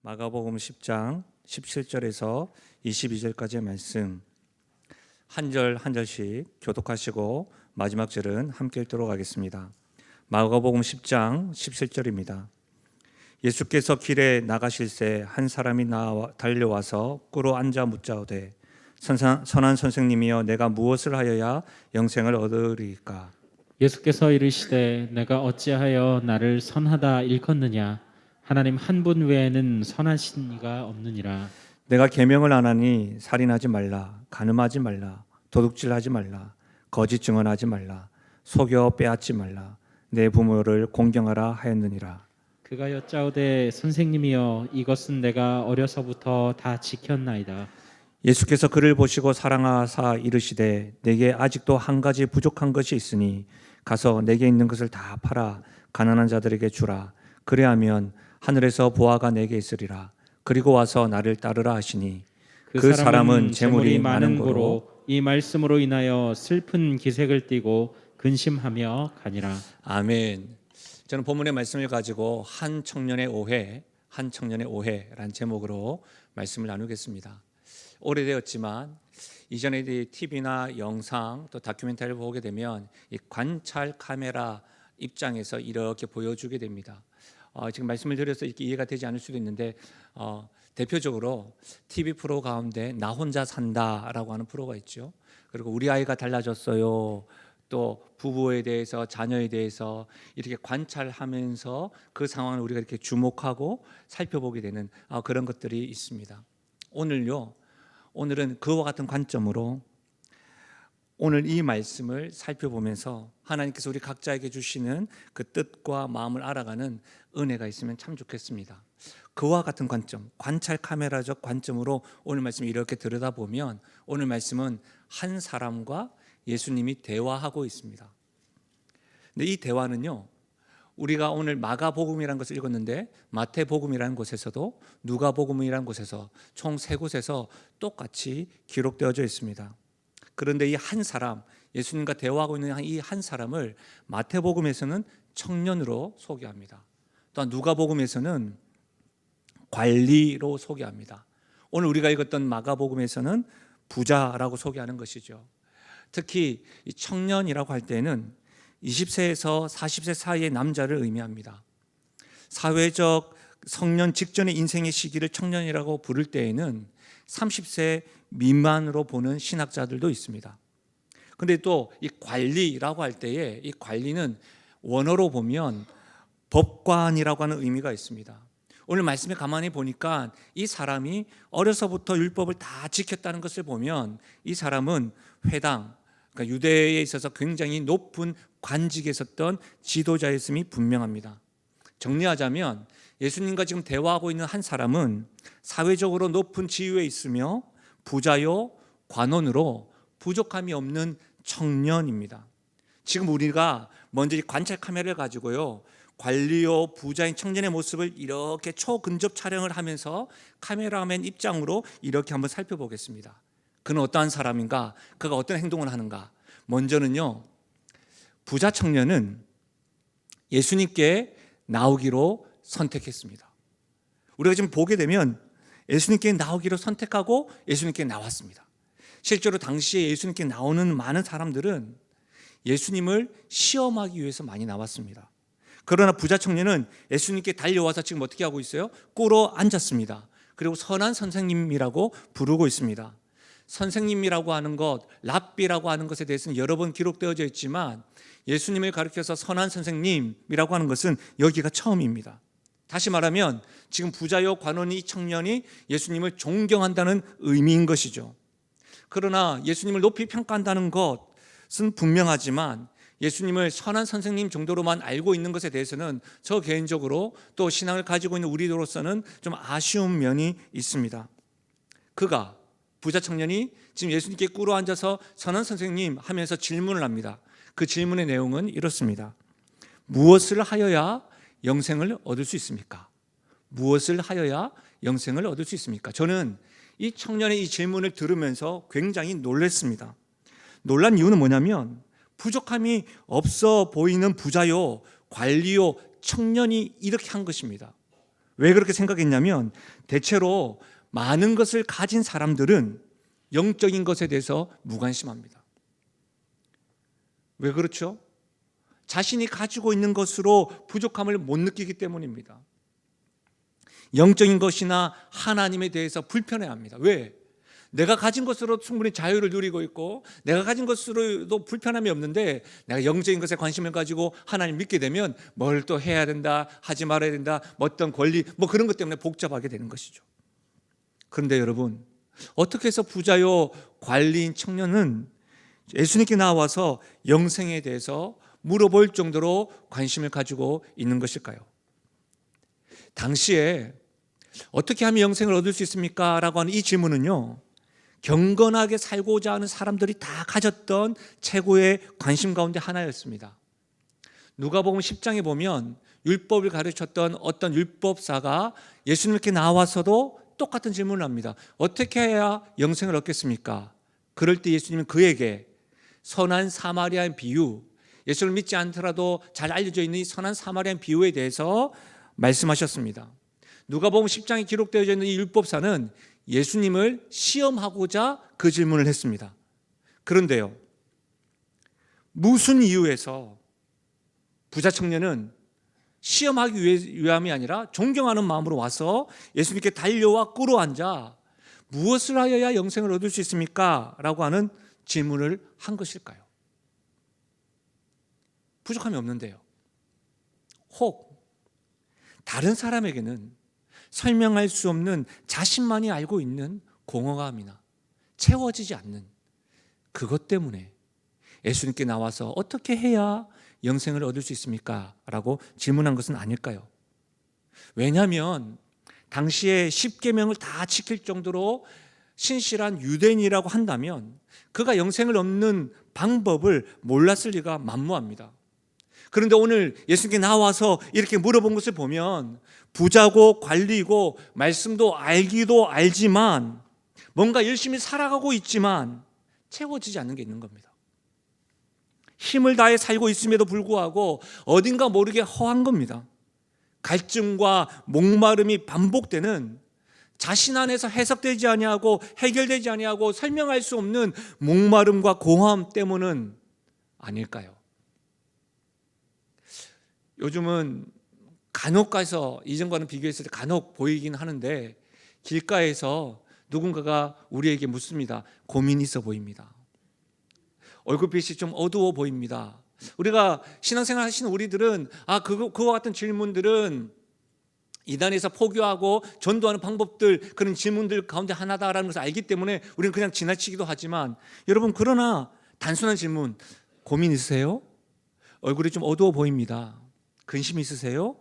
마가복음 10장 17절에서 22절까지의 말씀 한 절 한 절씩 교독하시고 마지막 절은 함께 읽도록 하겠습니다. 마가복음 10장 17절입니다. 예수께서 길에 나가실새 한 사람이 달려와서 꿇어 앉아 묻자오되 선한 선생님이여 내가 무엇을 하여야 영생을 얻으리까? 예수께서 이르시되 내가 어찌하여 나를 선하다 일컫느냐? 하나님 한 분 외에는 선하신 이가 없느니라. 내가 계명을 안 하니 살인하지 말라, 간음하지 말라, 도둑질하지 말라, 거짓 증언하지 말라, 속여 빼앗지 말라, 내 부모를 공경하라 하였느니라. 그가 여짜오되 선생님이여 이것은 내가 어려서부터 다 지켰나이다. 예수께서 그를 보시고 사랑하사 이르시되 내게 아직도 한 가지 부족한 것이 있으니 가서 내게 있는 것을 다 팔아 가난한 자들에게 주라. 그래하면 하늘에서 보화가 내게 있으리라. 그리고 와서 나를 따르라 하시니 그 사람은 재물이 많은 고로 이 말씀으로 인하여 슬픈 기색을 띠고 근심하며 가니라. 아멘. 저는 본문의 말씀을 가지고 한 청년의 오해라는 제목으로 말씀을 나누겠습니다. 오래되었지만 이전에 TV나 영상 또 다큐멘터리를 보게 되면 이 관찰 카메라 입장에서 이렇게 보여주게 됩니다. 지금 말씀을 드려서 이렇게 이해가 되지 않을 수도 있는데 대표적으로 TV 프로 가운데 나 혼자 산다라고 하는 프로가 있죠. 그리고 우리 아이가 달라졌어요. 또 부부에 대해서 자녀에 대해서 이렇게 관찰하면서 그 상황을 우리가 이렇게 주목하고 살펴보게 되는 그런 것들이 있습니다. 오늘은 그와 같은 관점으로 오늘 이 말씀을 살펴보면서 하나님께서 우리 각자에게 주시는 그 뜻과 마음을 알아가는 은혜가 있으면 참 좋겠습니다. 그와 같은 관점, 관찰 카메라적 관점으로 오늘 말씀을 이렇게 들여다보면 오늘 말씀은 한 사람과 예수님이 대화하고 있습니다. 근데 이 대화는요, 우리가 오늘 마가복음이라는 것을 읽었는데 마태복음이라는 곳에서도 누가복음이라는 곳에서 총 3곳에서 똑같이 기록되어져 있습니다. 그런데 이 한 사람, 예수님과 대화하고 있는 이 한 사람을 마태복음에서는 청년으로 소개합니다. 또한 누가복음에서는 관리로 소개합니다. 오늘 우리가 읽었던 마가복음에서는 부자라고 소개하는 것이죠. 특히 이 청년이라고 할 때는 20세에서 40세 사이의 남자를 의미합니다. 사회적 성년 직전의 인생의 시기를 청년이라고 부를 때에는 30세 미만으로 보는 신학자들도 있습니다. 그런데 또 이 관리라고 할 때에 이 관리는 원어로 보면 법관이라고 하는 의미가 있습니다. 오늘 말씀에 가만히 보니까 이 사람이 어려서부터 율법을 다 지켰다는 것을 보면 이 사람은 회당, 그러니까 유대에 있어서 굉장히 높은 관직에 있었던 지도자였음이 분명합니다. 정리하자면 예수님과 지금 대화하고 있는 한 사람은 사회적으로 높은 지위에 있으며 부자요 관원으로 부족함이 없는 청년입니다. 지금 우리가 먼저 이 관찰 카메라를 가지고요 관리요 부자인 청년의 모습을 이렇게 초근접 촬영을 하면서 카메라맨 입장으로 이렇게 한번 살펴보겠습니다. 그는 어떠한 사람인가? 그가 어떤 행동을 하는가? 먼저는요, 부자 청년은 예수님께 나오기로 선택했습니다. 우리가 지금 보게 되면 예수님께 나오기로 선택하고 예수님께 나왔습니다. 실제로 당시에 예수님께 나오는 많은 사람들은 예수님을 시험하기 위해서 많이 나왔습니다. 그러나 부자 청년은 예수님께 달려와서 지금 어떻게 하고 있어요? 꿇어 앉았습니다. 그리고 선한 선생님이라고 부르고 있습니다. 선생님이라고 하는 것, 랍비라고 하는 것에 대해서는 여러 번 기록되어져 있지만 예수님을 가리켜서 선한 선생님이라고 하는 것은 여기가 처음입니다. 다시 말하면 지금 부자요 관원이 이 청년이 예수님을 존경한다는 의미인 것이죠. 그러나 예수님을 높이 평가한다는 것은 분명하지만 예수님을 선한 선생님 정도로만 알고 있는 것에 대해서는 저 개인적으로 또 신앙을 가지고 있는 우리로서는 좀 아쉬운 면이 있습니다. 부자 청년이 지금 예수님께 꿇어 앉아서 선한 선생님 하면서 질문을 합니다. 그 질문의 내용은 이렇습니다. 무엇을 하여야 영생을 얻을 수 있습니까? 무엇을 하여야 영생을 얻을 수 있습니까? 저는 이 청년의 이 질문을 들으면서 굉장히 놀랐습니다. 놀란 이유는 뭐냐면 부족함이 없어 보이는 부자요 관리요 청년이 이렇게 한 것입니다. 왜 그렇게 생각했냐면 대체로 많은 것을 가진 사람들은 영적인 것에 대해서 무관심합니다. 왜 그렇죠? 자신이 가지고 있는 것으로 부족함을 못 느끼기 때문입니다. 영적인 것이나 하나님에 대해서 불편해합니다. 왜? 내가 가진 것으로 충분히 자유를 누리고 있고 내가 가진 것으로도 불편함이 없는데 내가 영적인 것에 관심을 가지고 하나님 믿게 되면 뭘 또 해야 된다, 하지 말아야 된다, 어떤 권리 그런 것 때문에 복잡하게 되는 것이죠. 그런데 여러분, 어떻게 해서 부자요 관리인 청년은 예수님께 나와서 영생에 대해서 물어볼 정도로 관심을 가지고 있는 것일까요? 당시에 어떻게 하면 영생을 얻을 수 있습니까? 라고 하는 이 질문은요, 경건하게 살고자 하는 사람들이 다 가졌던 최고의 관심 가운데 하나였습니다. 누가복음 10장에 보면 율법을 가르쳤던 어떤 율법사가 예수님께 나와서도 똑같은 질문을 합니다. 어떻게 해야 영생을 얻겠습니까? 그럴 때 예수님은 그에게 선한 사마리아인 비유, 예수를 믿지 않더라도 잘 알려져 있는 이 선한 사마리아인 비유에 대해서 말씀하셨습니다. 누가복음 10장에 기록되어 있는 이 율법사는 예수님을 시험하고자 그 질문을 했습니다. 그런데요, 무슨 이유에서 부자 청년은 시험하기 위함이 아니라 존경하는 마음으로 와서 예수님께 달려와 꿇어앉아 무엇을 하여야 영생을 얻을 수 있습니까? 라고 하는 질문을 한 것일까요? 부족함이 없는데요. 혹 다른 사람에게는 설명할 수 없는 자신만이 알고 있는 공허함이나 채워지지 않는 그것 때문에 예수님께 나와서 어떻게 해야 영생을 얻을 수 있습니까? 라고 질문한 것은 아닐까요? 왜냐하면 당시에 10계명을 다 지킬 정도로 신실한 유대인이라고 한다면 그가 영생을 얻는 방법을 몰랐을 리가 만무합니다. 그런데 오늘 예수님께 나와서 이렇게 물어본 것을 보면 부자고 관리고 말씀도 알기도 알지만 뭔가 열심히 살아가고 있지만 채워지지 않는 게 있는 겁니다. 힘을 다해 살고 있음에도 불구하고 어딘가 모르게 허한 겁니다. 갈증과 목마름이 반복되는 자신 안에서 해석되지 아니하고 해결되지 아니하고 설명할 수 없는 목마름과 공허함 때문은 아닐까요? 요즘은 간혹 가서 이전과는 비교했을 때 간혹 보이긴 하는데 길가에서 누군가가 우리에게 묻습니다. 고민이 있어 보입니다. 얼굴빛이 좀 어두워 보입니다. 우리가 신앙생활 하시는 우리들은 그와 같은 질문들은 이단에서 포교하고 전도하는 방법들, 그런 질문들 가운데 하나다라는 것을 알기 때문에 우리는 그냥 지나치기도 하지만 여러분, 그러나 단순한 질문, 고민 있으세요? 얼굴이 좀 어두워 보입니다. 근심 있으세요?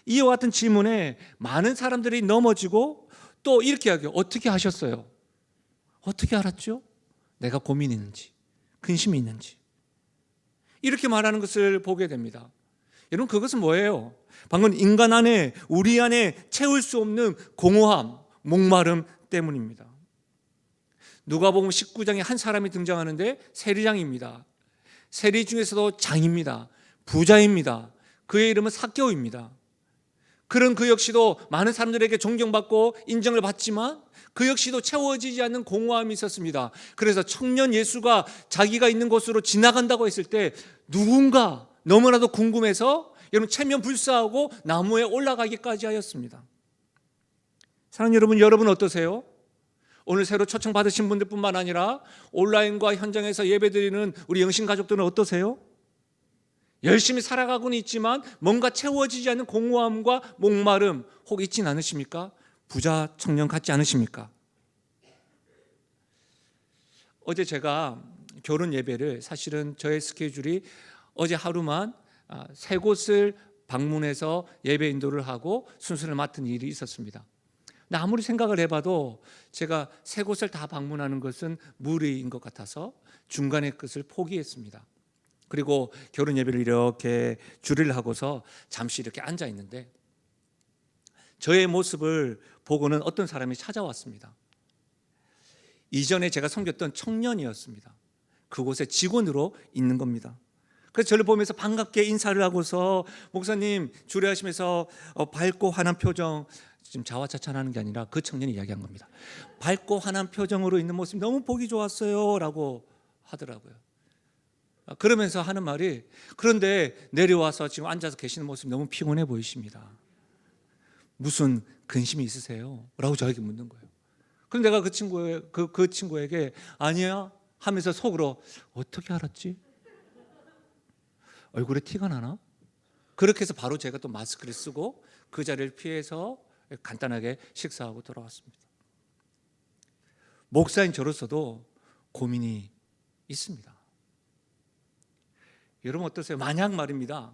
이와 같은 질문에 많은 사람들이 넘어지고 또 이렇게 하게요. 어떻게 하셨어요? 어떻게 알았죠? 내가 고민이 있는지, 근심이 있는지. 이렇게 말하는 것을 보게 됩니다. 여러분, 그것은 뭐예요? 방금 인간 안에, 우리 안에 채울 수 없는 공허함, 목마름 때문입니다. 누가복음 19장에 한 사람이 등장하는데 세리장입니다. 세리 중에서도 장입니다. 부자입니다. 그의 이름은 삭개오입니다. 그런 그 역시도 많은 사람들에게 존경받고 인정을 받지만 그 역시도 채워지지 않는 공허함이 있었습니다. 그래서 청년 예수가 자기가 있는 곳으로 지나간다고 했을 때 누군가 너무나도 궁금해서 여러분 체면불사하고 나무에 올라가기까지 하였습니다. 사랑하는 여러분, 여러분 어떠세요? 오늘 새로 초청받으신 분들뿐만 아니라 온라인과 현장에서 예배드리는 우리 영신가족들은 어떠세요? 열심히 살아가고는 있지만 뭔가 채워지지 않는 공허함과 목마름 혹 있진 않으십니까? 부자 청년 같지 않으십니까? 어제 제가 결혼 예배를, 사실은 저의 스케줄이 어제 하루만 3곳을 방문해서 예배 인도를 하고 순서를 맡은 일이 있었습니다. 근데 아무리 생각을 해봐도 제가 3곳을 다 방문하는 것은 무리인 것 같아서 중간의 것을 포기했습니다. 그리고 결혼 예배를 이렇게 줄을 하고서 잠시 이렇게 앉아 있는데 저의 모습을 보고는 어떤 사람이 찾아왔습니다. 이전에 제가 섬겼던 청년이었습니다. 그곳에 직원으로 있는 겁니다. 그래서 저를 보면서 반갑게 인사를 하고서 목사님 주례하시면서 밝고 환한 표정, 지금 자화자찬하는 게 아니라 그 청년이 이야기한 겁니다. 밝고 환한 표정으로 있는 모습이 너무 보기 좋았어요 라고 하더라고요. 그러면서 하는 말이, 그런데 내려와서 지금 앉아서 계시는 모습이 너무 피곤해 보이십니다. 무슨 근심이 있으세요? 라고 저에게 묻는 거예요. 그럼 내가 그 친구에게 아니야 하면서 속으로 어떻게 알았지? 얼굴에 티가 나나? 그렇게 해서 바로 제가 또 마스크를 쓰고 그 자리를 피해서 간단하게 식사하고 돌아왔습니다. 목사인 저로서도 고민이 있습니다. 여러분 어떠세요? 만약 말입니다,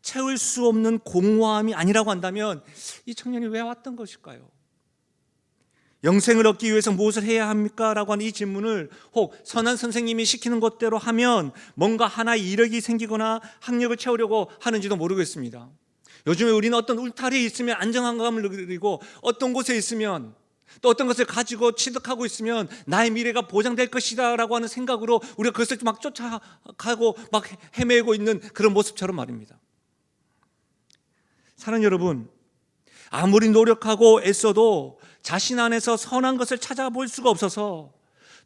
채울 수 없는 공허함이 아니라고 한다면 이 청년이 왜 왔던 것일까요? 영생을 얻기 위해서 무엇을 해야 합니까? 라고 하는 이 질문을 혹 선한 선생님이 시키는 것대로 하면 뭔가 하나의 이력이 생기거나 학력을 채우려고 하는지도 모르겠습니다. 요즘에 우리는 어떤 울타리에 있으면 안정감을 누리고 어떤 곳에 있으면 또 어떤 것을 가지고 취득하고 있으면 나의 미래가 보장될 것이다 라고 하는 생각으로 우리가 그것을 막 쫓아가고 막 헤매고 있는 그런 모습처럼 말입니다. 사랑하는 여러분, 아무리 노력하고 애써도 자신 안에서 선한 것을 찾아볼 수가 없어서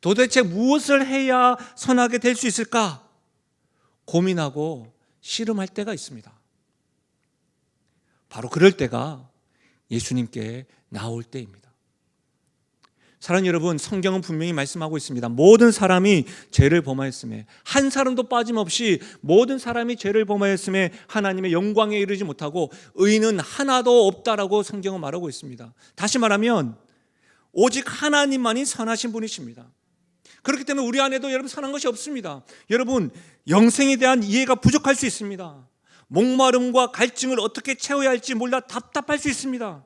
도대체 무엇을 해야 선하게 될 수 있을까 고민하고 씨름할 때가 있습니다. 바로 그럴 때가 예수님께 나올 때입니다. 사랑하는 여러분, 성경은 분명히 말씀하고 있습니다. 모든 사람이 죄를 범하였음에, 한 사람도 빠짐없이 모든 사람이 죄를 범하였음에 하나님의 영광에 이르지 못하고 의인은 하나도 없다라고 성경은 말하고 있습니다. 다시 말하면 오직 하나님만이 선하신 분이십니다. 그렇기 때문에 우리 안에도 여러분 선한 것이 없습니다. 여러분, 영생에 대한 이해가 부족할 수 있습니다. 목마름과 갈증을 어떻게 채워야 할지 몰라 답답할 수 있습니다.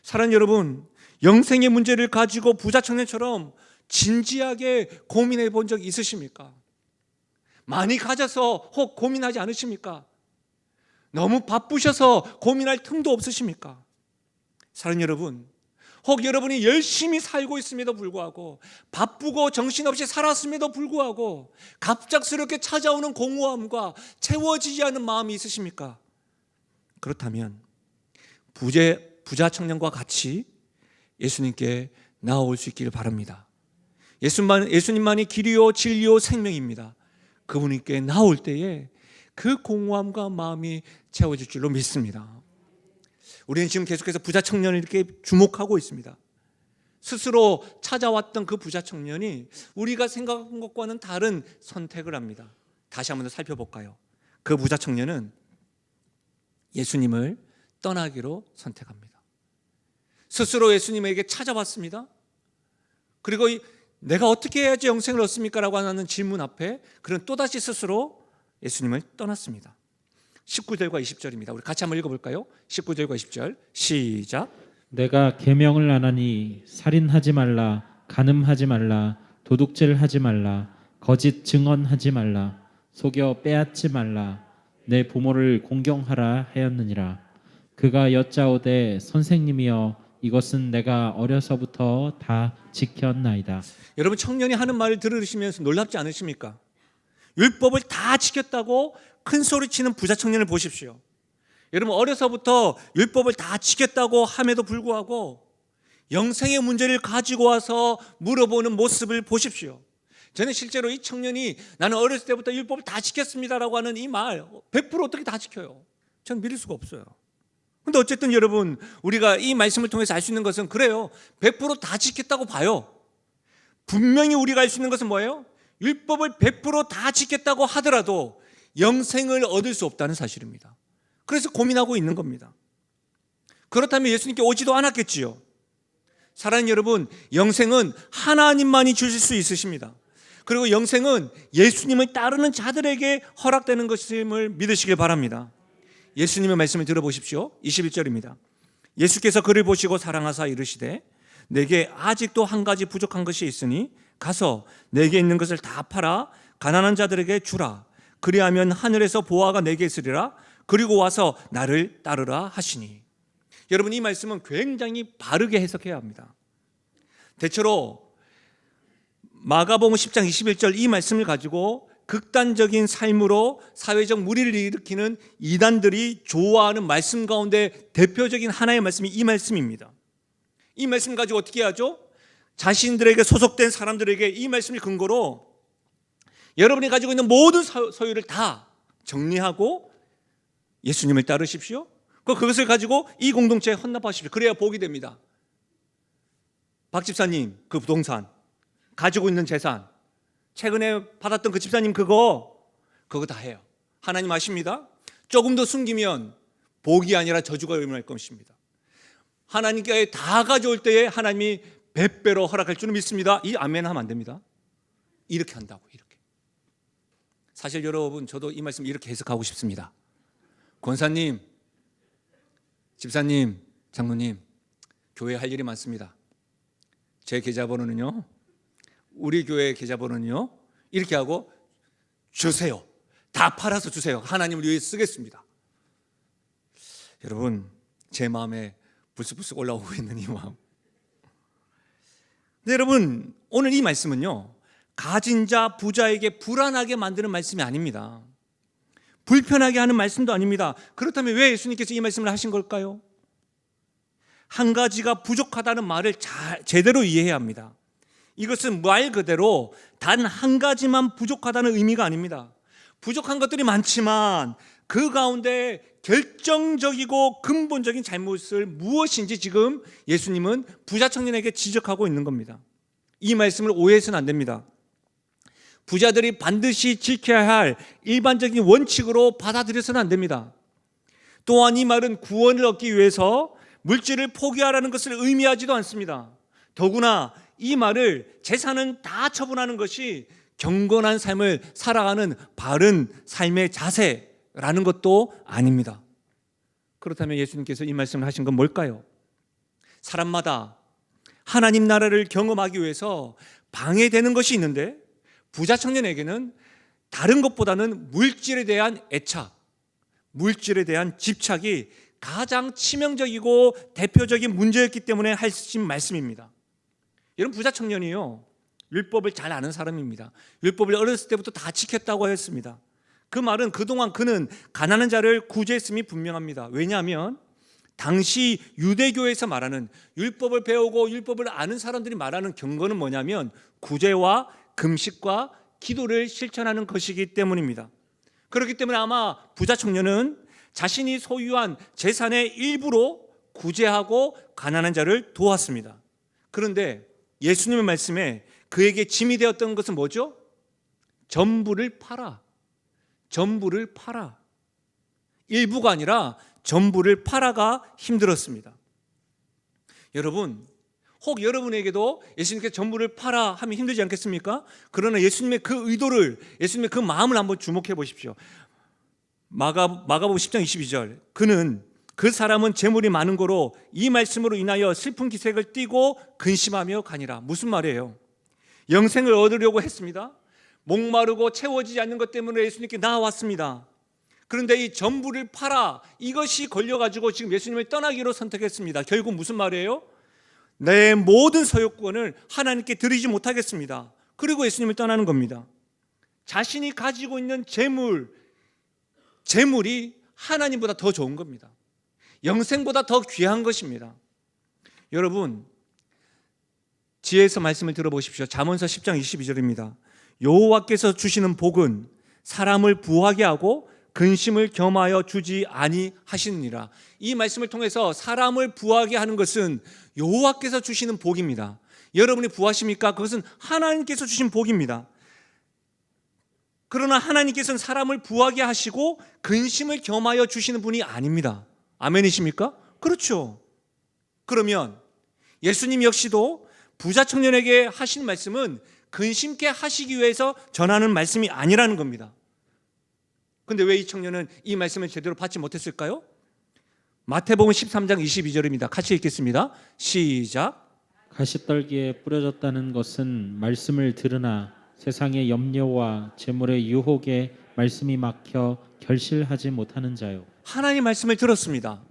사랑하는 여러분, 영생의 문제를 가지고 부자 청년처럼 진지하게 고민해 본 적 있으십니까? 많이 가져서 혹 고민하지 않으십니까? 너무 바쁘셔서 고민할 틈도 없으십니까? 사랑하는 여러분, 혹 여러분이 열심히 살고 있음에도 불구하고 바쁘고 정신없이 살았음에도 불구하고 갑작스럽게 찾아오는 공허함과 채워지지 않은 마음이 있으십니까? 그렇다면 부자 청년과 같이 예수님께 나아올 수 있기를 바랍니다. 예수님만이 길이요 진리요 생명입니다. 그분께 나올 때에 그 공허함과 마음이 채워질 줄로 믿습니다. 우리는 지금 계속해서 부자 청년을 이렇게 주목하고 있습니다. 스스로 찾아왔던 그 부자 청년이 우리가 생각한 것과는 다른 선택을 합니다. 다시 한번 더 살펴볼까요? 그 부자 청년은 예수님을 떠나기로 선택합니다. 스스로 예수님에게 찾아왔습니다. 그리고 내가 어떻게 해야지 영생을 얻습니까? 라고 하는 질문 앞에 그는 또다시 스스로 예수님을 떠났습니다. 19절과 20절입니다. 우리 같이 한번 읽어볼까요? 19절과 20절 시작. 내가 계명을 안 하니 살인하지 말라, 간음하지 말라, 도둑질하지 말라, 거짓 증언하지 말라, 속여 빼앗지 말라, 내 부모를 공경하라 하였느니라. 그가 여짜오되 선생님이여 이것은 내가 어려서부터 다 지켰나이다. 여러분, 청년이 하는 말을 들으시면서 놀랍지 않으십니까? 율법을 다 지켰다고 큰 소리치는 부자 청년을 보십시오. 여러분, 어려서부터 율법을 다 지켰다고 함에도 불구하고 영생의 문제를 가지고 와서 물어보는 모습을 보십시오. 저는 실제로 이 청년이 나는 어렸을 때부터 율법을 다 지켰습니다라고 하는 이 말 100% 어떻게 다 지켜요? 저는 믿을 수가 없어요. 근데 어쨌든 여러분, 우리가 이 말씀을 통해서 알 수 있는 것은 그래요. 100% 다 지켰다고 봐요. 분명히 우리가 알 수 있는 것은 뭐예요? 율법을 100% 다 지켰다고 하더라도 영생을 얻을 수 없다는 사실입니다. 그래서 고민하고 있는 겁니다. 그렇다면 예수님께 오지도 않았겠지요. 사랑하는 여러분, 영생은 하나님만이 주실 수 있으십니다. 그리고 영생은 예수님을 따르는 자들에게 허락되는 것임을 믿으시길 바랍니다. 예수님의 말씀을 들어보십시오. 21절입니다. 예수께서 그를 보시고 사랑하사 이르시되 내게 아직도 한 가지 부족한 것이 있으니 가서 내게 있는 것을 다 팔아 가난한 자들에게 주라. 그리하면 하늘에서 보화가 내게 있으리라. 그리고 와서 나를 따르라 하시니. 여러분, 이 말씀은 굉장히 바르게 해석해야 합니다. 대체로 마가복음 10장 21절 이 말씀을 가지고 극단적인 삶으로 사회적 무리를 일으키는 이단들이 좋아하는 말씀 가운데 대표적인 하나의 말씀이 이 말씀입니다. 이 말씀 가지고 어떻게 하죠? 자신들에게 소속된 사람들에게 이 말씀을 근거로 여러분이 가지고 있는 모든 소유를 다 정리하고 예수님을 따르십시오. 그것을 가지고 이 공동체에 헌납하십시오. 그래야 복이 됩니다. 박 집사님, 그 부동산, 가지고 있는 재산, 최근에 받았던 그 집사님 그거 다 해요. 하나님 아십니다. 조금 더 숨기면 복이 아니라 저주가 일어날 것입니다. 하나님께 다 가져올 때에 하나님이 100배로 허락할 줄은 믿습니다. 이 아멘 하면 안 됩니다. 이렇게 한다고, 이렇게. 사실 여러분, 저도 이 말씀 이렇게 해석하고 싶습니다. 권사님, 집사님, 장로님, 교회 할 일이 많습니다. 제 계좌번호는요, 우리 교회 계좌번호는요, 이렇게 하고 주세요. 다 팔아서 주세요. 하나님을 위해 쓰겠습니다. 여러분, 제 마음에 불쑥불쑥 올라오고 있는 이 마음. 근데 여러분, 오늘 이 말씀은요, 가진 자 부자에게 불안하게 만드는 말씀이 아닙니다. 불편하게 하는 말씀도 아닙니다. 그렇다면 왜 예수님께서 이 말씀을 하신 걸까요? 한 가지가 부족하다는 말을 제대로 이해해야 합니다. 이것은 말 그대로 단 한 가지만 부족하다는 의미가 아닙니다. 부족한 것들이 많지만 그 가운데 결정적이고 근본적인 잘못을 무엇인지 지금 예수님은 부자 청년에게 지적하고 있는 겁니다. 이 말씀을 오해해서는 안 됩니다. 부자들이 반드시 지켜야 할 일반적인 원칙으로 받아들여서는 안 됩니다. 또한 이 말은 구원을 얻기 위해서 물질을 포기하라는 것을 의미하지도 않습니다. 더구나 이 말을 재산은 다 처분하는 것이 경건한 삶을 살아가는 바른 삶의 자세라는 것도 아닙니다. 그렇다면 예수님께서 이 말씀을 하신 건 뭘까요? 사람마다 하나님 나라를 경험하기 위해서 방해되는 것이 있는데 부자 청년에게는 다른 것보다는 물질에 대한 애착, 물질에 대한 집착이 가장 치명적이고 대표적인 문제였기 때문에 하신 말씀입니다. 여러분, 부자 청년이요, 율법을 잘 아는 사람입니다. 율법을 어렸을 때부터 다 지켰다고 했습니다. 그 말은 그동안 그는 가난한 자를 구제했음이 분명합니다. 왜냐하면 당시 유대교에서 말하는 율법을 배우고 율법을 아는 사람들이 말하는 경건은 뭐냐면 구제와 금식과 기도를 실천하는 것이기 때문입니다. 그렇기 때문에 아마 부자 청년은 자신이 소유한 재산의 일부로 구제하고 가난한 자를 도왔습니다. 그런데 예수님의 말씀에 그에게 짐이 되었던 것은 뭐죠? 전부를 팔아. 전부를 팔아. 일부가 아니라 전부를 팔아가 힘들었습니다. 여러분, 혹 여러분에게도 예수님께 전부를 팔아 하면 힘들지 않겠습니까? 그러나 예수님의 그 의도를, 예수님의 그 마음을 한번 주목해 보십시오. 마가복음 10장 22절, 그는 그 사람은 재물이 많은 거로 이 말씀으로 인하여 슬픈 기색을 띠고 근심하며 가니라. 무슨 말이에요? 영생을 얻으려고 했습니다. 목마르고 채워지지 않는 것 때문에 예수님께 나아왔습니다. 그런데 이 전부를 팔아, 이것이 걸려가지고 지금 예수님을 떠나기로 선택했습니다. 결국 무슨 말이에요? 내 모든 소유권을 하나님께 드리지 못하겠습니다. 그리고 예수님을 떠나는 겁니다. 자신이 가지고 있는 재물이 하나님보다 더 좋은 겁니다. 영생보다 더 귀한 것입니다. 여러분, 지혜에서 말씀을 들어보십시오. 잠언서 10장 22절입니다. 여호와께서 주시는 복은 사람을 부하게 하고 근심을 겸하여 주지 아니하시느니라. 이 말씀을 통해서 사람을 부하게 하는 것은 여호와께서 주시는 복입니다. 여러분이 부하십니까? 그것은 하나님께서 주신 복입니다. 그러나 하나님께서는 사람을 부하게 하시고 근심을 겸하여 주시는 분이 아닙니다. 아멘이십니까? 그렇죠. 그러면 예수님 역시도 부자 청년에게 하신 말씀은 근심케 하시기 위해서 전하는 말씀이 아니라는 겁니다. 그런데 왜 이 청년은 이 말씀을 제대로 받지 못했을까요? 마태복음 13장 22절입니다. 같이 읽겠습니다. 시작. 가시떨기에 뿌려졌다는 것은 말씀을 들으나 세상의 염려와 재물의 유혹에 말씀이 막혀 결실하지 못하는 자요. 하나님의 말씀을 들었습니다.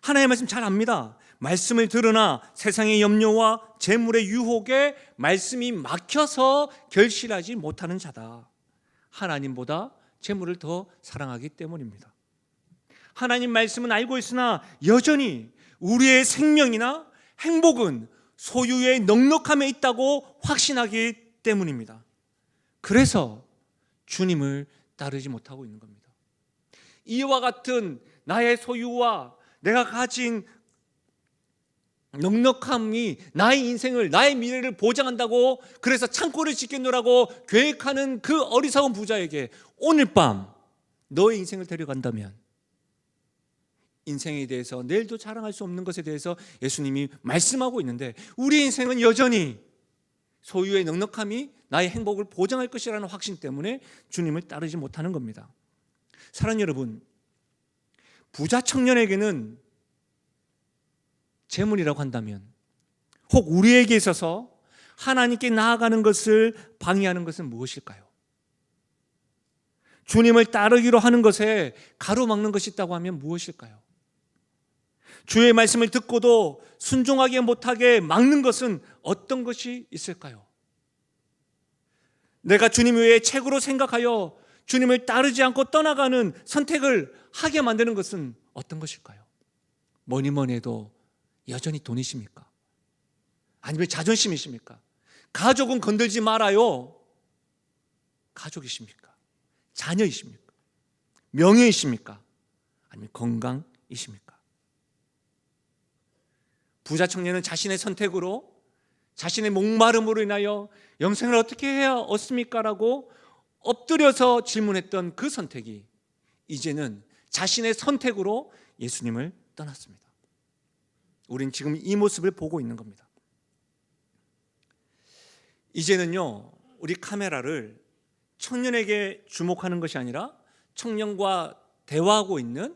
하나님의 말씀 잘 압니다. 말씀을 들으나 세상의 염려와 재물의 유혹에 말씀이 막혀서 결실하지 못하는 자다. 하나님보다 재물을 더 사랑하기 때문입니다. 하나님 말씀은 알고 있으나 여전히 우리의 생명이나 행복은 소유의 넉넉함에 있다고 확신하기 때문입니다. 그래서 주님을 따르지 못하고 있는 겁니다. 이와 같은 나의 소유와 내가 가진 넉넉함이 나의 인생을, 나의 미래를 보장한다고 그래서 창고를 짓겠노라고 계획하는 그 어리석은 부자에게 오늘 밤 너의 인생을 데려간다면, 인생에 대해서 내일도 자랑할 수 없는 것에 대해서 예수님이 말씀하고 있는데, 우리 인생은 여전히 소유의 넉넉함이 나의 행복을 보장할 것이라는 확신 때문에 주님을 따르지 못하는 겁니다. 사랑하는 여러분, 부자 청년에게는 재물이라고 한다면, 혹 우리에게 있어서 하나님께 나아가는 것을 방해하는 것은 무엇일까요? 주님을 따르기로 하는 것에 가로막는 것이 있다고 하면 무엇일까요? 주의 말씀을 듣고도 순종하지 못하게 막는 것은 어떤 것이 있을까요? 내가 주님 외에 책으로 생각하여 주님을 따르지 않고 떠나가는 선택을 하게 만드는 것은 어떤 것일까요? 뭐니 해도 여전히 돈이십니까? 아니면 자존심이십니까? 가족은 건들지 말아요. 가족이십니까? 자녀이십니까? 명예이십니까? 아니면 건강이십니까? 부자 청년은 자신의 선택으로, 자신의 목마름으로 인하여 영생을 어떻게 해야 얻습니까? 라고 엎드려서 질문했던 그 선택이 이제는 자신의 선택으로 예수님을 떠났습니다. 우린 지금 이 모습을 보고 있는 겁니다. 이제는요, 우리 카메라를 청년에게 주목하는 것이 아니라 청년과 대화하고 있는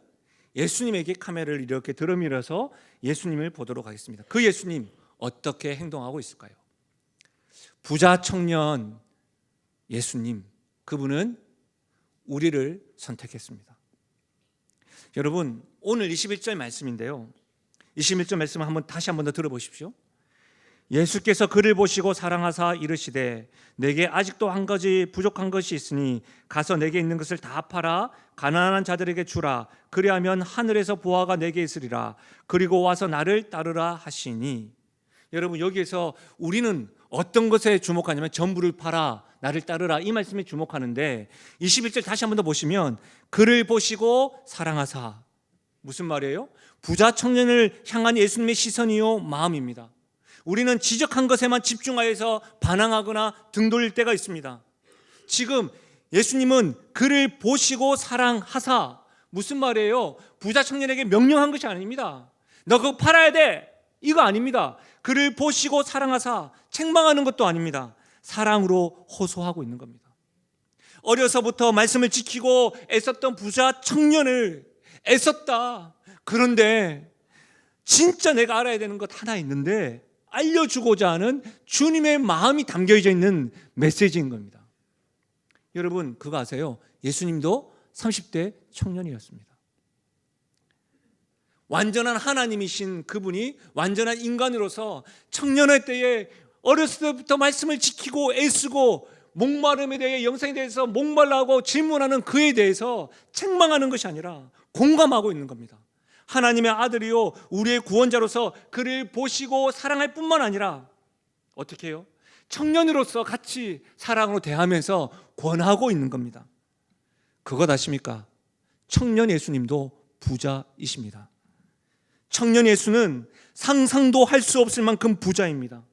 예수님에게 카메라를 이렇게 들어밀어서 예수님을 보도록 하겠습니다. 그 예수님 어떻게 행동하고 있을까요? 부자 청년 예수님, 그분은 우리를 선택했습니다. 여러분, 오늘 21절 말씀인데요, 21절 말씀을 다시 한번 더 들어보십시오. 예수께서 그를 보시고 사랑하사 이르시되 내게 아직도 한 가지 부족한 것이 있으니 가서 내게 있는 것을 다 팔아 가난한 자들에게 주라. 그리하면 하늘에서 보화가 내게 있으리라. 그리고 와서 나를 따르라 하시니. 여러분, 여기에서 우리는 어떤 것에 주목하냐면 전부를 팔아 나를 따르라, 이 말씀에 주목하는데 21절 다시 한번 더 보시면 그를 보시고 사랑하사, 무슨 말이에요? 부자 청년을 향한 예수님의 시선이요 마음입니다. 우리는 지적한 것에만 집중하여서 반항하거나 등 돌릴 때가 있습니다. 지금 예수님은 그를 보시고 사랑하사, 무슨 말이에요? 부자 청년에게 명령한 것이 아닙니다. 너 그거 팔아야 돼, 이거 아닙니다. 그를 보시고 사랑하사, 책망하는 것도 아닙니다. 사랑으로 호소하고 있는 겁니다. 어려서부터 말씀을 지키고 애썼던 부자 청년을 애썼다. 그런데 진짜 내가 알아야 되는 것 하나 있는데 알려주고자 하는 주님의 마음이 담겨져 있는 메시지인 겁니다. 여러분, 그거 아세요? 예수님도 30대 청년이었습니다. 완전한 하나님이신 그분이 완전한 인간으로서 청년의 때에 어렸을 때부터 말씀을 지키고 애쓰고 목마름에 대해, 영생에 대해서 목말라하고 질문하는 그에 대해서 책망하는 것이 아니라 공감하고 있는 겁니다. 하나님의 아들이요 우리의 구원자로서 그를 보시고 사랑할 뿐만 아니라 어떻게 해요? 청년으로서 같이 사랑으로 대하면서 권하고 있는 겁니다. 그것 아십니까? 청년 예수님도 부자이십니다. 청년 예수는 상상도 할 수 없을 만큼 부자입니다.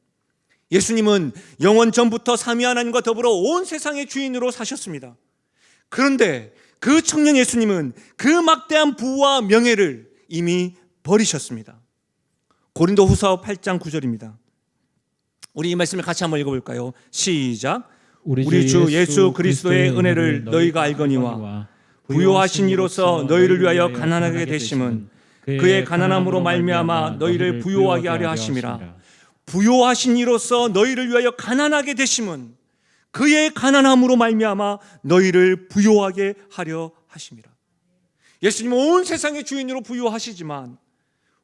예수님은 영원 전부터 삼위 하나님과 더불어 온 세상의 주인으로 사셨습니다. 그런데 그 청년 예수님은 그 막대한 부와 명예를 이미 버리셨습니다. 고린도후서 8장 9절입니다. 우리 이 말씀을 같이 한번 읽어볼까요? 시작. 우리 주 예수 그리스도의 은혜를 너희가 알거니와 부요하신 이로서 너희를 위하여 가난하게 되심은 그의 가난함으로 말미암아 너희를 부요하게 하려 하심이라. 부요하신 이로서 너희를 위하여 가난하게 되심은 그의 가난함으로 말미암아 너희를 부요하게 하려 하심이라. 예수님은 온 세상의 주인으로 부요하시지만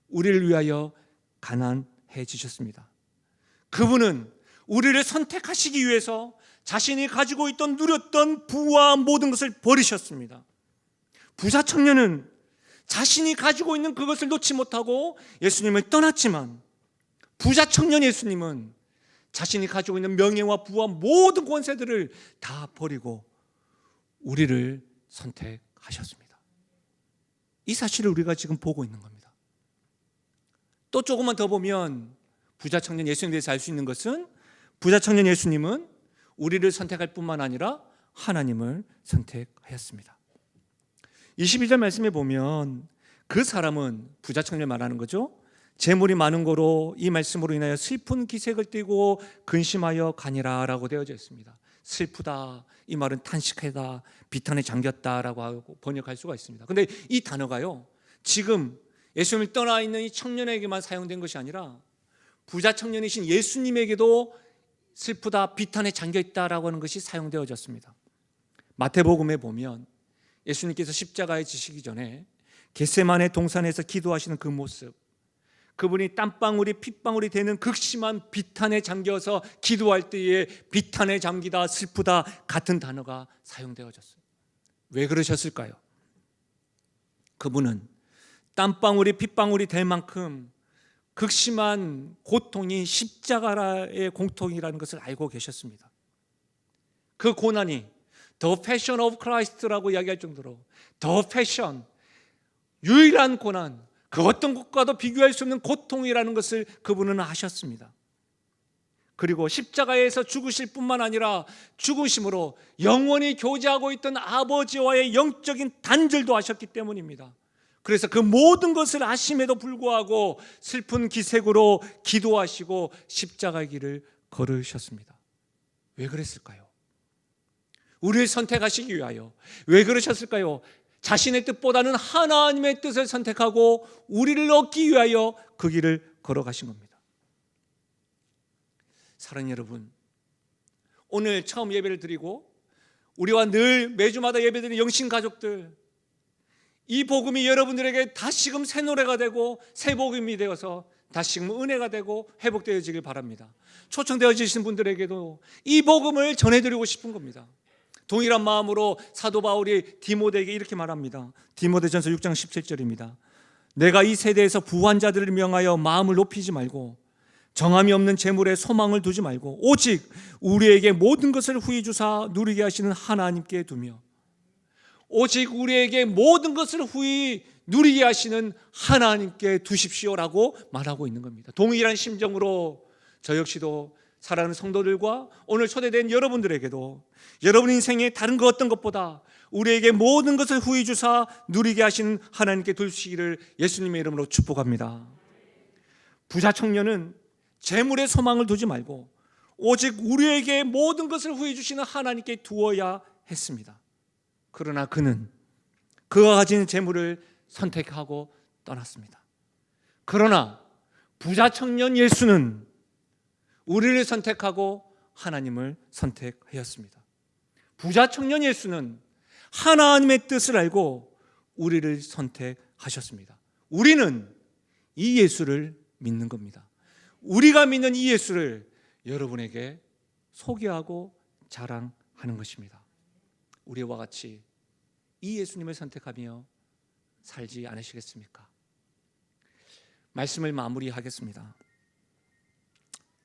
우리를 위하여 가난해지셨습니다. 그분은 우리를 선택하시기 위해서 자신이 가지고 있던 누렸던 부와 모든 것을 버리셨습니다. 부자 청년은 자신이 가지고 있는 그것을 놓지 못하고 예수님을 떠났지만, 부자 청년 예수님은 자신이 가지고 있는 명예와 부와 모든 권세들을 다 버리고 우리를 선택하셨습니다. 이 사실을 우리가 지금 보고 있는 겁니다. 또 조금만 더 보면 부자 청년 예수님에 대해서 알 수 있는 것은, 부자 청년 예수님은 우리를 선택할 뿐만 아니라 하나님을 선택하였습니다. 22절 말씀에 보면 그 사람은, 부자 청년 말하는 거죠, 재물이 많은 거로 이 말씀으로 인하여 슬픈 기색을 띠고 근심하여 가니라 라고 되어져 있습니다. 슬프다, 이 말은 탄식하다, 비탄에 잠겼다라고 하고 번역할 수가 있습니다. 근데 이 단어가요, 지금 예수님을 떠나 있는 이 청년에게만 사용된 것이 아니라 부자 청년이신 예수님에게도 슬프다, 비탄에 잠겨있다라고 하는 것이 사용되어졌습니다. 마태복음에 보면 예수님께서 십자가에 지시기 전에 겟세마네 동산에서 기도하시는 그 모습, 그분이 땀방울이 핏방울이 되는 극심한 비탄에 잠겨서 기도할 때에 비탄에 잠기다, 슬프다 같은 단어가 사용되어졌어요. 왜 그러셨을까요? 그분은 땀방울이 핏방울이 될 만큼 극심한 고통이 십자가의 공통이라는 것을 알고 계셨습니다. 그 고난이 The Passion of Christ라고 이야기할 정도로 The Passion, 유일한 고난, 그 어떤 것과도 비교할 수 없는 고통이라는 것을 그분은 아셨습니다. 그리고 십자가에서 죽으실 뿐만 아니라 죽으심으로 영원히 교제하고 있던 아버지와의 영적인 단절도 아셨기 때문입니다. 그래서 그 모든 것을 아심에도 불구하고 슬픈 기색으로 기도하시고 십자가의 길을 걸으셨습니다. 왜 그랬을까요? 우리를 선택하시기 위하여. 왜 그러셨을까요? 자신의 뜻보다는 하나님의 뜻을 선택하고 우리를 얻기 위하여 그 길을 걸어가신 겁니다. 사랑하는 여러분, 오늘 처음 예배를 드리고 우리와 늘 매주마다 예배드리는 영신 가족들, 이 복음이 여러분들에게 다시금 새 노래가 되고 새 복음이 되어서 다시금 은혜가 되고 회복되어지길 바랍니다. 초청되어지신 분들에게도 이 복음을 전해드리고 싶은 겁니다. 동일한 마음으로 사도 바울이 디모데에게 이렇게 말합니다. 디모데전서 6장 17절입니다. 내가 이 세대에서 부한 자들을 명하여 마음을 높이지 말고 정함이 없는 재물에 소망을 두지 말고 오직 우리에게 모든 것을 후히 주사 누리게 하시는 하나님께 두며, 오직 우리에게 모든 것을 후히 누리게 하시는 하나님께 두십시오라고 말하고 있는 겁니다. 동일한 심정으로 저 역시도 사랑하는 성도들과 오늘 초대된 여러분들에게도 여러분 인생의 다른 그 어떤 것보다 우리에게 모든 것을 후히 주사 누리게 하시는 하나님께 두시기를 예수님의 이름으로 축복합니다. 부자 청년은 재물에 소망을 두지 말고 오직 우리에게 모든 것을 후히 주시는 하나님께 두어야 했습니다. 그러나 그는 그가 가진 재물을 선택하고 떠났습니다. 그러나 부자 청년 예수는 우리를 선택하고 하나님을 선택하였습니다. 부자 청년 예수는 하나님의 뜻을 알고 우리를 선택하셨습니다. 우리는 이 예수를 믿는 겁니다. 우리가 믿는 이 예수를 여러분에게 소개하고 자랑하는 것입니다. 우리와 같이 이 예수님을 선택하며 살지 않으시겠습니까? 말씀을 마무리하겠습니다.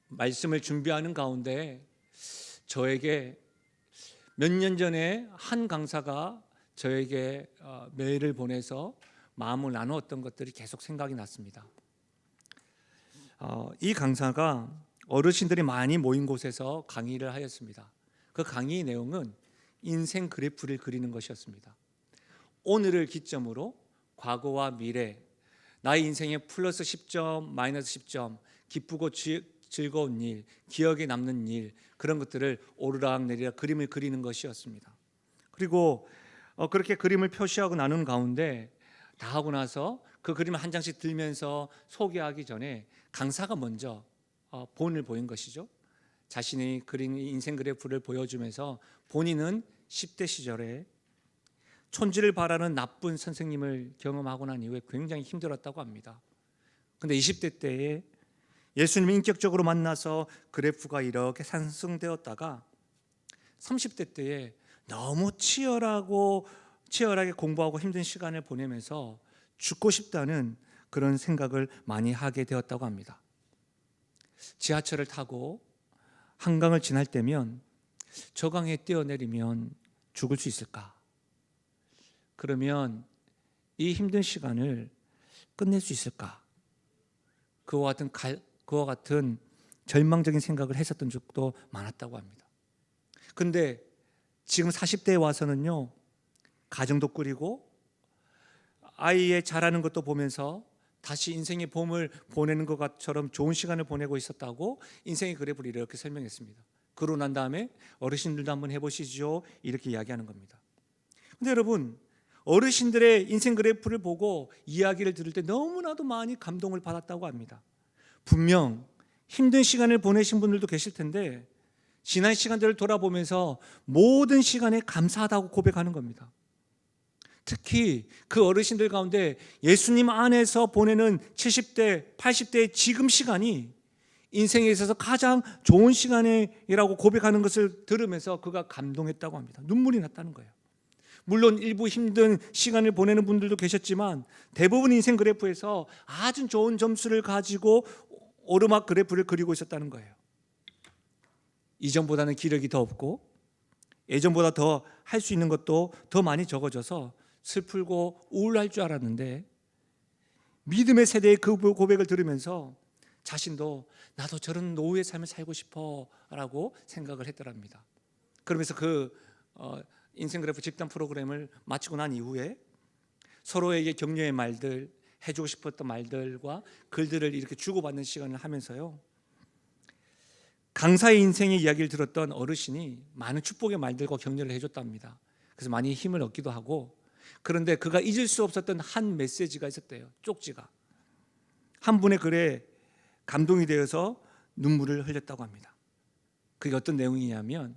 말씀을 준비하는 가운데 저에게 몇 년 전에 한 강사가 저에게 메일을 보내서 마음을 나누었던 것들이 계속 생각이 났습니다. 이 강사가 어르신들이 많이 모인 곳에서 강의를 하였습니다. 그 강의 내용은 인생 그래프를 그리는 것이었습니다. 오늘을 기점으로 과거와 미래, 나의 인생에 플러스 10점, 마이너스 10점, 기쁘고 즐거운 일, 기억에 남는 일, 그런 것들을 오르락내리락 그림을 그리는 것이었습니다. 그리고 그렇게 그림을 표시하고 나눈 가운데 다 하고 나서 그 그림을 한 장씩 들면서 소개하기 전에 강사가 먼저 본을 보인 것이죠. 자신이 그린 인생 그래프를 보여주면서 본인은 10대 시절에 촌지를 바라는 나쁜 선생님을 경험하고 난 이후에 굉장히 힘들었다고 합니다. 그런데 20대 때에 예수님을 인격적으로 만나서 그래프가 이렇게 상승되었다가 30대 때에 너무 치열하게 공부하고 힘든 시간을 보내면서 죽고 싶다는 그런 생각을 많이 하게 되었다고 합니다. 지하철을 타고 한강을 지날 때면 저 강에 뛰어내리면 죽을 수 있을까? 그러면 이 힘든 시간을 끝낼 수 있을까? 그와 같은 절망적인 생각을 했었던 적도 많았다고 합니다. 근데 지금 40대에 와서는요, 가정도 꾸리고 아이의 자라는 것도 보면서 다시 인생의 봄을 보내는 것처럼 좋은 시간을 보내고 있었다고 인생의 그래프를 이렇게 설명했습니다. 그러고 난 다음에 어르신들도 한번 해보시죠, 이렇게 이야기하는 겁니다. 근데 여러분, 어르신들의 인생 그래프를 보고 이야기를 들을 때 너무나도 많이 감동을 받았다고 합니다. 분명 힘든 시간을 보내신 분들도 계실 텐데 지난 시간들을 돌아보면서 모든 시간에 감사하다고 고백하는 겁니다. 특히 그 어르신들 가운데 예수님 안에서 보내는 70대, 80대의 지금 시간이 인생에 있어서 가장 좋은 시간이라고 고백하는 것을 들으면서 그가 감동했다고 합니다. 눈물이 났다는 거예요. 물론 일부 힘든 시간을 보내는 분들도 계셨지만 대부분 인생 그래프에서 아주 좋은 점수를 가지고 오르막 그래프를 그리고 있었다는 거예요. 이전보다는 기력이 더 없고 예전보다 더 할 수 있는 것도 더 많이 적어져서 슬프고 우울할 줄 알았는데 믿음의 세대의 그 고백을 들으면서 자신도 나도 저런 노후의 삶을 살고 싶어 라고 생각을 했더랍니다. 그러면서 그 인생 그래프 집단 프로그램을 마치고 난 이후에 서로에게 격려의 말들, 해주고 싶었던 말들과 글들을 이렇게 주고받는 시간을 하면서요, 강사의 인생의 이야기를 들었던 어르신이 많은 축복의 말들과 격려를 해줬답니다. 그래서 많이 힘을 얻기도 하고, 그런데 그가 잊을 수 없었던 한 메시지가 있었대요. 쪽지가. 한 분의 글에 감동이 되어서 눈물을 흘렸다고 합니다. 그게 어떤 내용이냐면,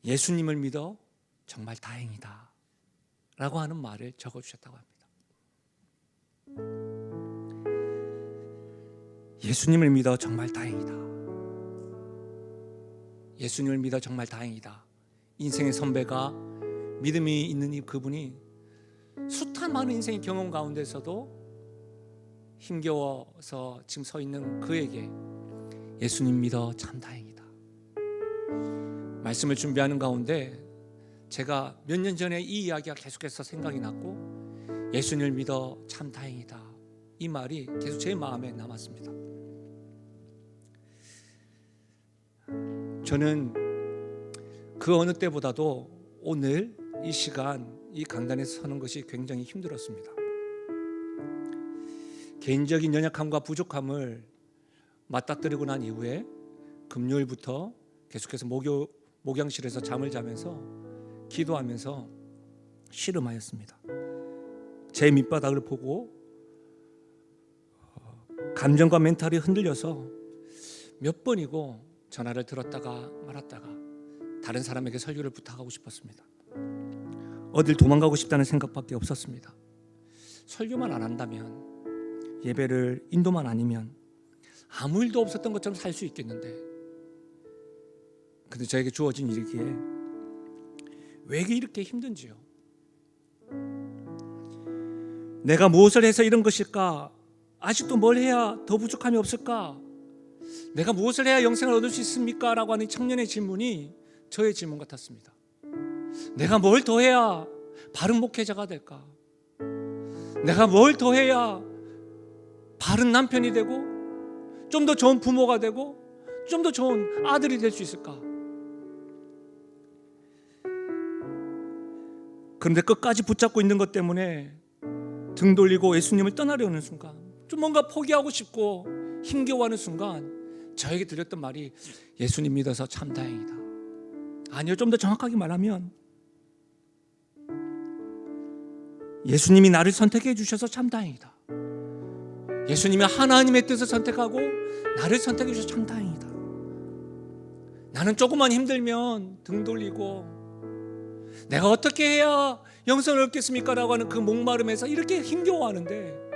예수님을 믿어 정말 다행이다 라고 하는 말을 적어주셨다고 합니다. 예수님을 믿어 정말 다행이다. 예수님을 믿어 정말 다행이다. 인생의 선배가 믿음이 있는 그분이 숱한 많은 인생의 경험 가운데서도 힘겨워서 지금 서 있는 그에게 예수님 믿어 참 다행이다. 말씀을 준비하는 가운데 제가 몇 년 전에 이 이야기가 계속해서 생각이 났고, 예수님을 믿어 참 다행이다, 이 말이 계속 제 마음에 남았습니다. 저는 그 어느 때보다도 오늘 이 시간 이 강단에서 서는 것이 굉장히 힘들었습니다. 개인적인 연약함과 부족함을 맞닥뜨리고 난 이후에 금요일부터 계속해서 목양실에서 잠을 자면서 기도하면서 씨름하였습니다. 제 밑바닥을 보고 감정과 멘탈이 흔들려서 몇 번이고 전화를 들었다가 말았다가 다른 사람에게 설교를 부탁하고 싶었습니다. 어딜 도망가고 싶다는 생각밖에 없었습니다. 설교만 안 한다면, 예배를 인도만 아니면 아무 일도 없었던 것처럼 살 수 있겠는데, 근데 저에게 주어진 일이기에 왜 이렇게 힘든지요? 내가 무엇을 해서 이런 것일까? 아직도 뭘 해야 더 부족함이 없을까? 내가 무엇을 해야 영생을 얻을 수 있습니까? 라고 하는 청년의 질문이 저의 질문 같았습니다. 내가 뭘 더 해야 바른 목회자가 될까? 내가 뭘 더 해야 바른 남편이 되고 좀 더 좋은 부모가 되고 좀 더 좋은 아들이 될 수 있을까? 그런데 끝까지 붙잡고 있는 것 때문에 등 돌리고 예수님을 떠나려는 순간, 좀 뭔가 포기하고 싶고 힘겨워하는 순간 저에게 들렸던 말이 예수님 믿어서 참 다행이다. 아니요, 좀 더 정확하게 말하면 예수님이 나를 선택해 주셔서 참 다행이다. 예수님이 하나님의 뜻을 선택하고 나를 선택해 주셔서 참 다행이다. 나는 조금만 힘들면 등 돌리고 내가 어떻게 해야 영생을 얻겠습니까? 라고 하는 그 목마름에서 이렇게 힘겨워하는데,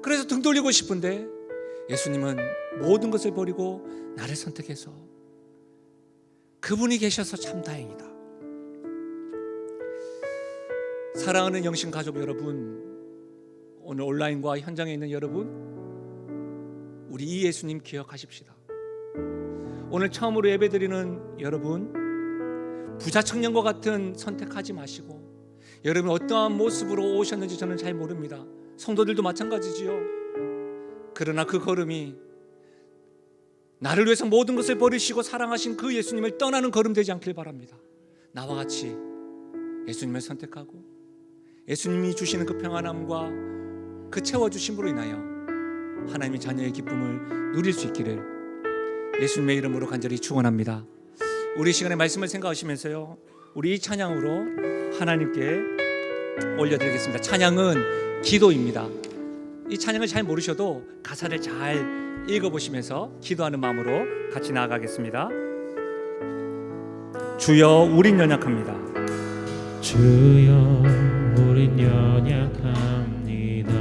그래서 등 돌리고 싶은데 예수님은 모든 것을 버리고 나를 선택해서 그분이 계셔서 참 다행이다. 사랑하는 영신 가족 여러분, 오늘 온라인과 현장에 있는 여러분, 우리 이 예수님 기억하십시다. 오늘 처음으로 예배드리는 여러분, 부자 청년과 같은 선택하지 마시고, 여러분 어떠한 모습으로 오셨는지 저는 잘 모릅니다. 성도들도 마찬가지지요. 그러나 그 걸음이 나를 위해서 모든 것을 버리시고 사랑하신 그 예수님을 떠나는 걸음 되지 않길 바랍니다. 나와 같이 예수님을 선택하고 예수님이 주시는 그 평안함과 그 채워주심으로 인하여 하나님의 자녀의 기쁨을 누릴 수 있기를 예수님의 이름으로 간절히 축원합니다. 우리 시간의 말씀을 생각하시면서요, 우리 이 찬양으로 하나님께 올려드리겠습니다. 찬양은 기도입니다. 이 찬양을 잘 모르셔도 가사를 잘 읽어보시면서 기도하는 마음으로 같이 나아가겠습니다. 주여 우린 연약합니다. 주여 우린 연약합니다.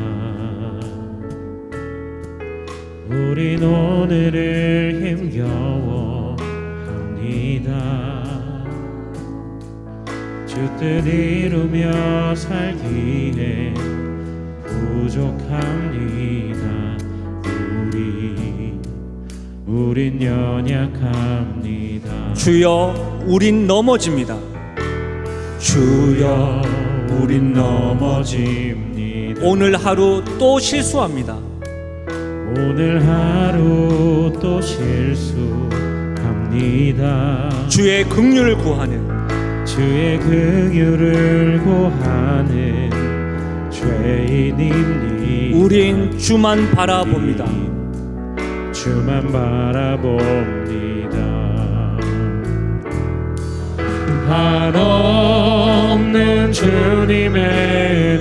우린 오늘을 힘겨워합니다. 주 뜻 이루며 살기에 부족합니다. 우린 연약합니다. 주여 우린 넘어집니다. 주여 우린 넘어집니다. 오늘 하루 또 실수합니다. 오늘 하루 또 실수합니다. 주의 긍휼을 구하는 주의 긍휼을 구하는 죄인입니다. 우린 주만 바라봅니다. 주만 바라봅니다. 한없는 주님의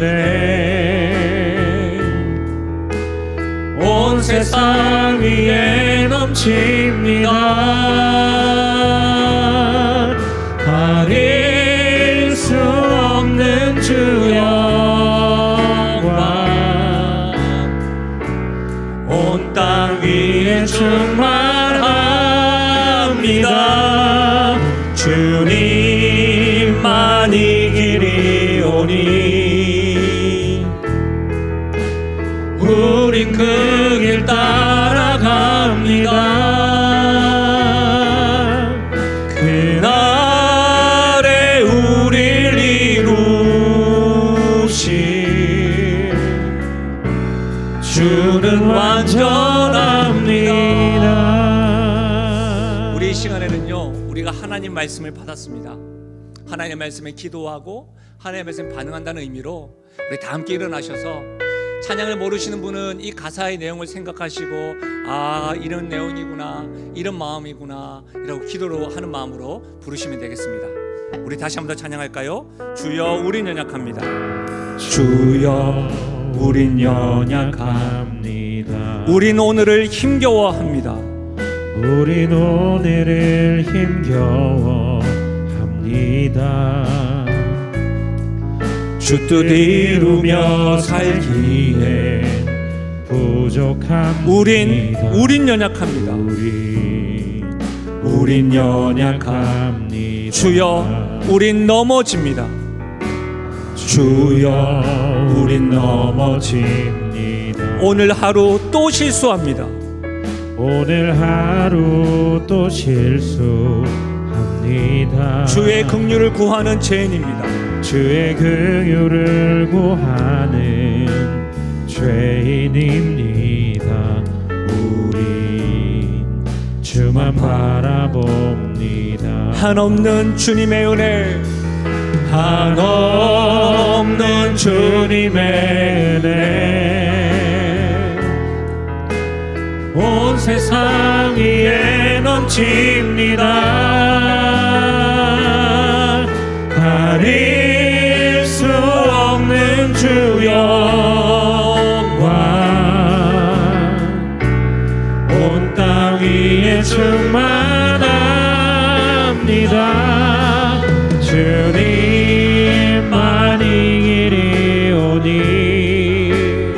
은혜 온 세상 위에 넘칩니다. 가릴 수 없는 주 영광 온 땅 위에 충만합니다. 주님만이 길이오니 우린 그 길 따라갑니다. 그날에 우릴 이루실 주는 완전합니다. 우리 이 시간에는요, 우리가 하나님 말씀을 받았습니다. 하나님의 말씀에 기도하고 하나님의 말씀에 반응한다는 의미로 우리 다 함께 일어나셔서 찬양을 모르시는 분은 이 가사의 내용을 생각하시고, 아, 이런 내용이구나, 이런 마음이구나 이라고 기도로 하는 마음으로 부르시면 되겠습니다. 우리 다시 한번 더 찬양할까요? 주여 우린 연약합니다. 주여 우린 연약합니다. 우린 오늘을 힘겨워합니다. 우린 오늘을 힘겨워합니다. 주 뜻 이루며 살기에 부족합니다. 우린 연약합니다. 우린 연약합니다. 주여 우린 넘어집니다. 주여 우린 넘어집니다. 오늘 하루 또 실수합니다. 오늘 하루 또 실수합니다. 주의 긍휼을 구하는 죄인입니다. 주의 긍휼을 구하는 죄인입니다. 우린 주만 바라봅니다. 한없는 주님의 은혜, 한없는 주님의 은혜 온 세상 위에 넘칩니다. 가릴 수 없는 주 영광 온 땅 위에 충만합니다. 주님만이 길이오니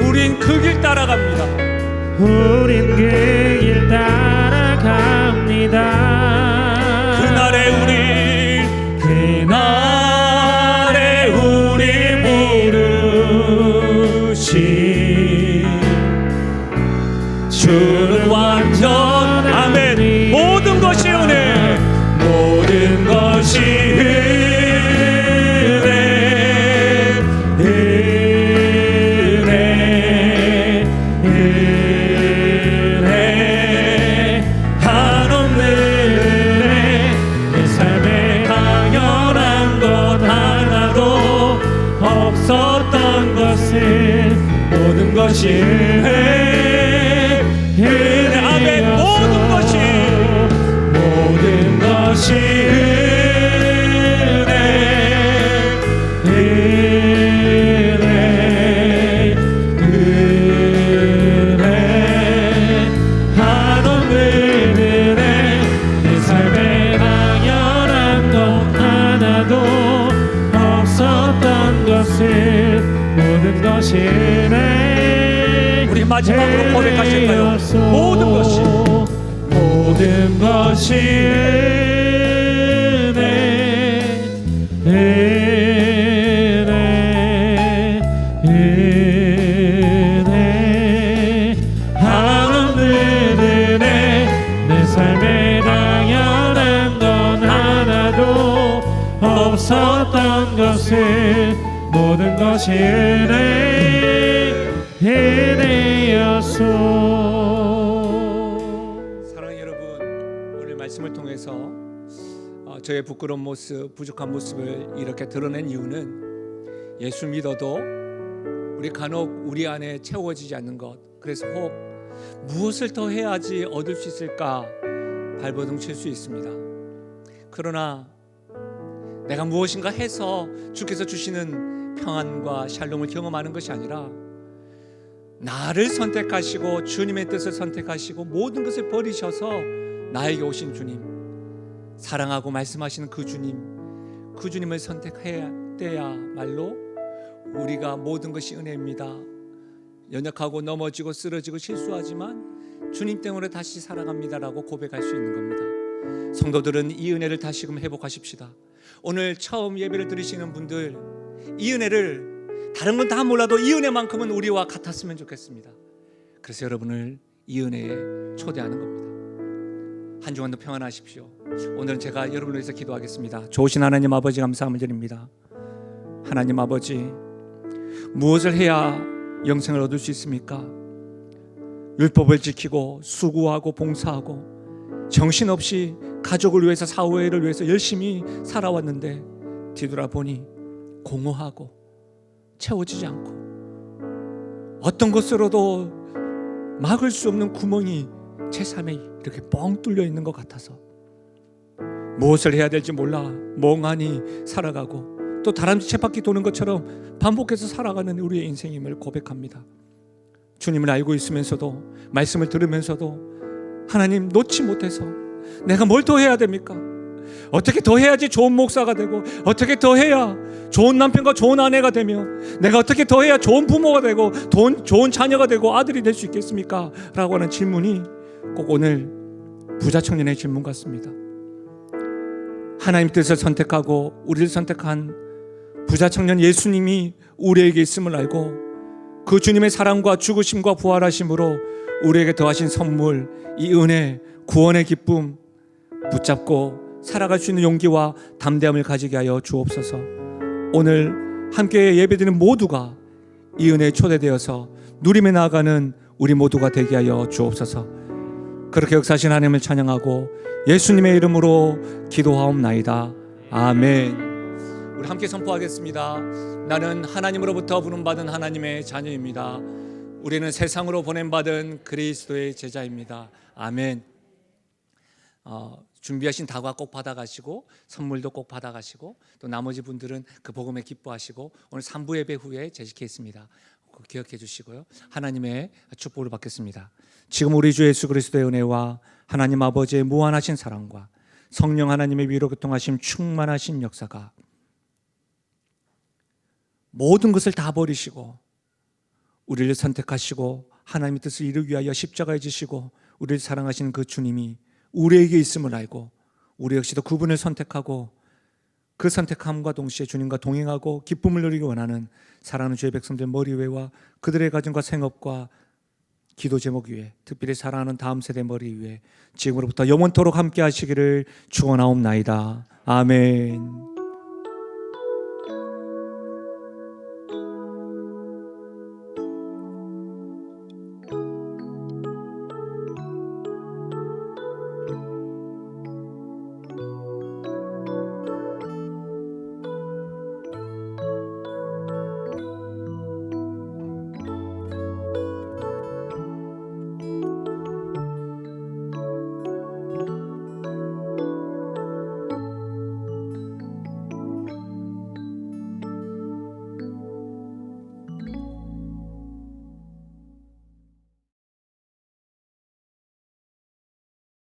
우린 그 길 따라갑니다. 우린 그 길 따라갑니다. 그날에 없었던 것을 모든 것이 은혜 아멘. 모든 것이 모든 것이 은혜 한없는 은혜 내 삶에 당연한 것 하나도 없었던 것을 모든 것이 은혜 우리 마지막으로 고백하실까요? 모든 것이 모든 것이 은혜 은혜 한없는 은혜 내 삶에 당연한 건 하나도 없었던 것을 모든 것이 은혜였소. 사랑하는 여러분, 오늘 말씀을 통해서 저의 부끄러운 모습, 부족한 모습을 이렇게 드러낸 이유는 예수 믿어도 우리 간혹 우리 안에 채워지지 않는 것, 그래서 혹 무엇을 더 해야지 얻을 수 있을까 발버둥 칠 수 있습니다. 그러나 내가 무엇인가 해서 주께서 주시는 평안과 샬롬을 경험하는 것이 아니라 나를 선택하시고 주님의 뜻을 선택하시고 모든 것을 버리셔서 나에게 오신 주님, 사랑하고 말씀하시는 그 주님을 선택해야 때야말로 우리가 모든 것이 은혜입니다. 연약하고 넘어지고 쓰러지고 실수하지만 주님 때문에 다시 살아갑니다라고 고백할 수 있는 겁니다. 성도들은 이 은혜를 다시금 회복하십시다. 오늘 처음 예배를 드리시는 분들, 이 은혜를 다른 건 다 몰라도 이 은혜만큼은 우리와 같았으면 좋겠습니다. 그래서 여러분을 이 은혜에 초대하는 겁니다. 한 주간도 평안하십시오. 오늘은 제가 여러분을 위해서 기도하겠습니다. 좋으신 하나님 아버지, 감사함을 드립니다. 하나님 아버지, 무엇을 해야 영생을 얻을 수 있습니까? 율법을 지키고 수고하고 봉사하고 정신없이 가족을 위해서, 사회를 위해서 열심히 살아왔는데 뒤돌아보니 공허하고 채워지지 않고 어떤 것으로도 막을 수 없는 구멍이 제 삶에 이렇게 뻥 뚫려 있는 것 같아서 무엇을 해야 될지 몰라 멍하니 살아가고 또 다람쥐 쳇바퀴 도는 것처럼 반복해서 살아가는 우리의 인생임을 고백합니다. 주님을 알고 있으면서도, 말씀을 들으면서도 하나님 놓지 못해서 내가 뭘 더 해야 됩니까? 어떻게 더 해야지 좋은 목사가 되고, 어떻게 더 해야 좋은 남편과 좋은 아내가 되며, 내가 어떻게 더 해야 좋은 부모가 되고 좋은 자녀가 되고 아들이 될 수 있겠습니까? 라고 하는 질문이 꼭 오늘 부자 청년의 질문 같습니다. 하나님 뜻을 선택하고 우리를 선택한 부자 청년 예수님이 우리에게 있음을 알고 그 주님의 사랑과 죽으심과 부활하심으로 우리에게 더하신 선물, 이 은혜, 구원의 기쁨 붙잡고 살아갈 수 있는 용기와 담대함을 가지게 하여 주옵소서. 오늘 함께 예배드리는 모두가 이 은혜에 초대되어서 누림에 나아가는 우리 모두가 되게 하여 주옵소서. 그렇게 역사하신 하나님을 찬양하고 예수님의 이름으로 기도하옵나이다. 아멘. 우리 함께 선포하겠습니다. 나는 하나님으로부터 부름받은 하나님의 자녀입니다. 우리는 세상으로 보냄받은 그리스도의 제자입니다. 아멘. 준비하신 다과 꼭 받아가시고 선물도 꼭 받아가시고 또 나머지 분들은 그 복음에 기뻐하시고 오늘 3부 예배 후에 재직했습니다. 기억해 주시고요. 하나님의 축복을 받겠습니다. 지금 우리 주 예수 그리스도의 은혜와 하나님 아버지의 무한하신 사랑과 성령 하나님의 위로 교통하심 충만하신 역사가 모든 것을 다 버리시고 우리를 선택하시고 하나님의 뜻을 이루기 위하여 십자가에 지시고 우리를 사랑하시는 그 주님이 우리에게 있음을 알고 우리 역시도 그분을 선택하고 그 선택함과 동시에 주님과 동행하고 기쁨을 누리기 원하는 사랑하는 주의 백성들 머리 위와 그들의 가정과 생업과 기도 제목 위에 특별히 사랑하는 다음 세대 머리 위에 지금으로부터 영원토록 함께 하시기를 축원하옵나이다. 아멘.